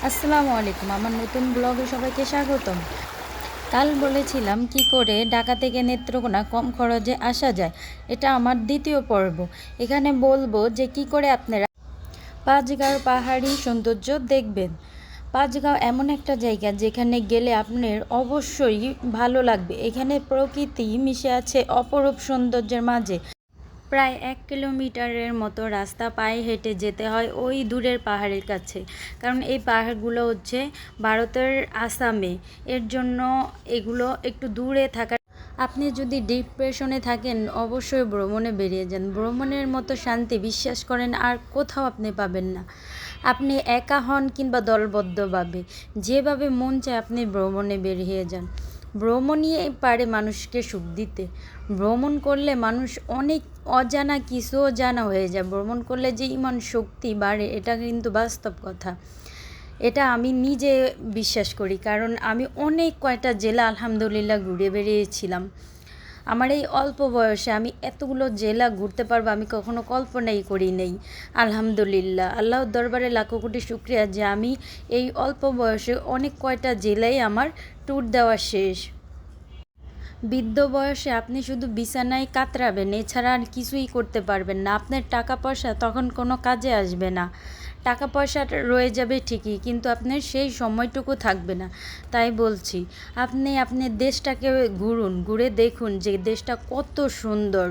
আসসালামু আলাইকুম, আমার নতুন ব্লগে সবাইকে স্বাগতম। কাল বলেছিলাম কি করে ঢাকা থেকে নেত্রকোনা কম খরচে আসা যায়। এটা আমার দ্বিতীয় পর্ব। এখানে বলবো যে কি করে আপনারা পাঁচগাঁওর পাহাড়ি সৌন্দর্য দেখবেন। পাঁচগাঁও এমন একটা জায়গা যেখানে গেলে আপনার অবশ্যই ভালো লাগবে। এখানে প্রকৃতি মিশে আছে অপরূপ সৌন্দর্যের মাঝে। প্রায় 1 কিলোমিটারের মতো রাস্তা পায়ে হেঁটে যেতে হয় ওই দূরের পাহাড়ের কাছে, কারণ এই পাহাড়গুলো হচ্ছে ভারতের আসামে। এর জন্য এগুলো একটু দূরে থাকার। আপনি যদি ডিপ্রেশনে থাকেন অবশ্যই ভ্রমণে বেরিয়ে যান। ভ্রমণের মতো শান্তি বিশ্বাস করেন আর কোথাও আপনি পাবেন না। আপনি একা হন কিংবা দলবদ্ধভাবে, যেভাবে মন চায় আপনি ভ্রমণে বেরিয়ে যান। ভ্রমণই পারে মানুষকে সুখ দিতে। ভ্রমণ করলে মানুষ অনেক অজানা কিছুও জানা হয়ে যায়। ভ্রমণ করলে যে ইমান শক্তি বাড়ে, এটা কিন্তু বাস্তব কথা। এটা আমি নিজে বিশ্বাস করি, কারণ আমি অনেক কয়টা জেলা আলহামদুলিল্লাহ ঘুরে বেরিয়েছিলাম। আমার এই অল্প বয়সে আমি এতগুলো জেলা ঘুরতে পারবো আমি কখনো কল্পনাই করি নেই। আলহামদুলিল্লাহ, আল্লাহর দরবারে লাখো কোটি শুকরিয়া যে আমি এই অল্প বয়সে অনেক কয়টা জেলায় আমার ট্যুর দেওয়া শেষ। বৃদ্ধ বয়সে আপনি শুধু বিছানায় কাতরাবেন, এছাড়া আর কিছুই করতে পারবেন না। আপনার টাকা পয়সা তখন কোনো কাজে আসবে না। টাকা পয়সা রয়ে যাবে ঠিকই, কিন্তু আপনার সেই সময়টুকু থাকবে না। তাই বলছি, আপনি আপনার দেশটাকে ঘুরুন, ঘুরে দেখুন যে দেশটা কত সুন্দর।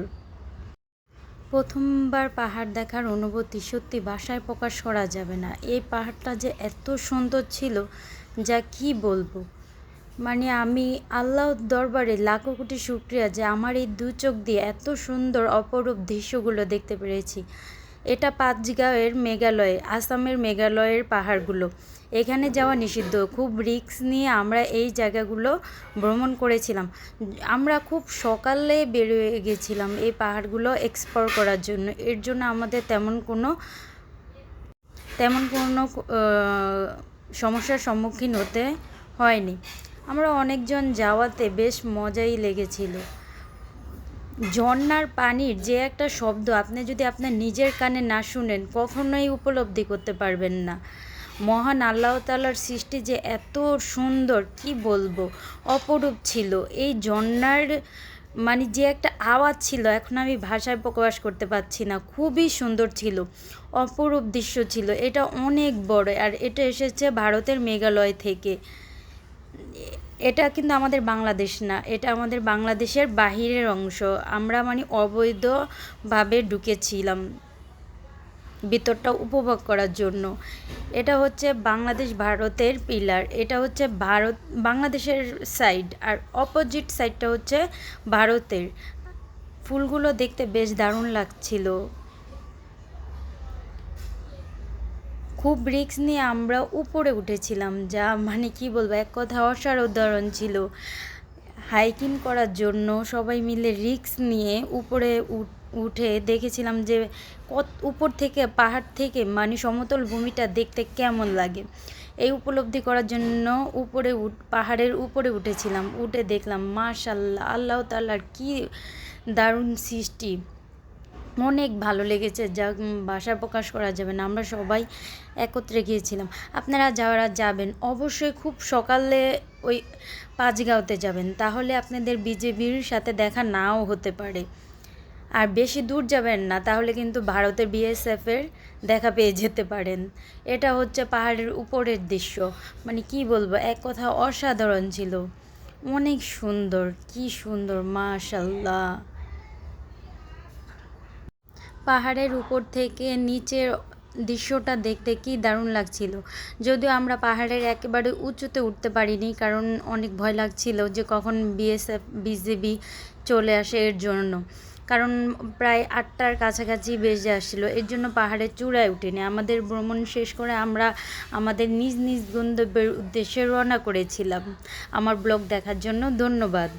প্রথমবার পাহাড় দেখার অনুভূতি সত্যি ভাষায় প্রকাশ করা যাবে না। এই পাহাড়টা যে এত সুন্দর ছিল যা কি বলবো। মানে আমি আল্লাহর দরবারে লাখো কোটি শুকরিয়া যে আমার এই দু চোখ দিয়ে এত সুন্দর অপরূপ দৃশ্যগুলো দেখতে পেরেছি। এটা পাঁচগাঁওয়ের মেঘালয়ে, আসামের মেঘালয়ের পাহাড়গুলো। এখানে যাওয়া নিষিদ্ধ। খুব রিস্ক নিয়ে আমরা এই জায়গাগুলো ভ্রমণ করেছিলাম। আমরা খুব সকালে বেরিয়ে গেছিলাম এই পাহাড়গুলো এক্সপ্লোর করার জন্য। এর জন্য আমাদের তেমন কোনো সমস্যার সম্মুখীন হতে হয়নি। আমরা অনেকজন যাওয়াতে বেশ মজাই লেগেছিল। ঝর্ণার পানির যে একটা শব্দ আপনি যদি আপনার নিজের কানে না শুনেন কখনোই উপলব্ধি করতে পারবেন না। মহান আল্লাহ তাআলার সৃষ্টি যে এত সুন্দর কি বলবো, অপরূপ ছিল। এই ঝর্ণার মানে যে একটা আওয়াজ ছিল এখন আমি ভাষায় প্রকাশ করতে পারছি না। খুবই সুন্দর ছিল, অপরূপ দৃশ্য ছিল। এটা অনেক বড়, আর এটা এসেছে ভারতের মেঘালয় থেকে। এটা কিন্তু আমাদের বাংলাদেশ না, এটা আমাদের বাংলাদেশের বাহিরের অংশ। আমরা মানে অবৈধভাবে ঢুকেছিলাম ভিতরটা উপভোগ করার জন্য। এটা হচ্ছে বাংলাদেশ ভারতের পিলার। এটা হচ্ছে ভারত বাংলাদেশের সাইড, আর অপোজিট সাইডটা হচ্ছে ভারতের। ফুলগুলো দেখতে বেশ দারুণ লাগছিল। খুব রিস্ক নিয়ে আমরা উপরে উঠেছিলাম, যা মানে কি বলবো, এক কথা অসাধারণ ছিল। হাইকিং করার জন্য সবাই মিলে রিস্ক নিয়ে উপরে উঠে দেখেছিলাম যে উপর থেকে পাহাড় থেকে মানে সমতল ভূমিটা দেখতে কেমন লাগে। এই উপলব্ধি করার জন্য পাহাড়ের উপরে উঠেছিলাম। উঠে দেখলাম মাশাআল্লাহ, আল্লাহ তাআলার কি দারুণ সৃষ্টি। অনেক ভালো লেগেছে, যা ভাষায় প্রকাশ করা যাবে না। আমরা সবাই একত্রে গিয়েছিলাম। আপনারা যারা যাবেন অবশ্যই খুব সকালে ওই পাঁচগাঁওতে যাবেন, তাহলে আপনাদের বিজেপির সাথে দেখা নাও হতে পারে। আর বেশি দূর যাবেন না, তাহলে কিন্তু ভারতের বিএসএফের দেখা পেয়ে যেতে পারেন। এটা হচ্ছে পাহাড়ের উপরের দৃশ্য। মানে কি বলবো, এক কথা অসাধারণ ছিল, অনেক সুন্দর, কি সুন্দর মাশাআল্লাহ। পাহাড়ের উপর থেকে নিচের দৃশ্যটা দেখতে কি দারুণ লাগছিল। যদিও আমরা পাহাড়ের একেবারে উঁচুতে উঠতে পারিনি, কারণ অনেক ভয় লাগছিল যে কখন বিএসএফ বিজিবি চলে আসে এর জন্য। কারণ প্রায় 8টার কাছাকাছি বেজে আসছিল, এর জন্য পাহাড়ের চূড়ায় উঠিনি। আমাদের ভ্রমণ শেষ করে আমরা আমাদের নিজ নিজ গন্তব্যের উদ্দেশ্যে রওনা করেছিলাম। আমার ব্লগ দেখার জন্য ধন্যবাদ।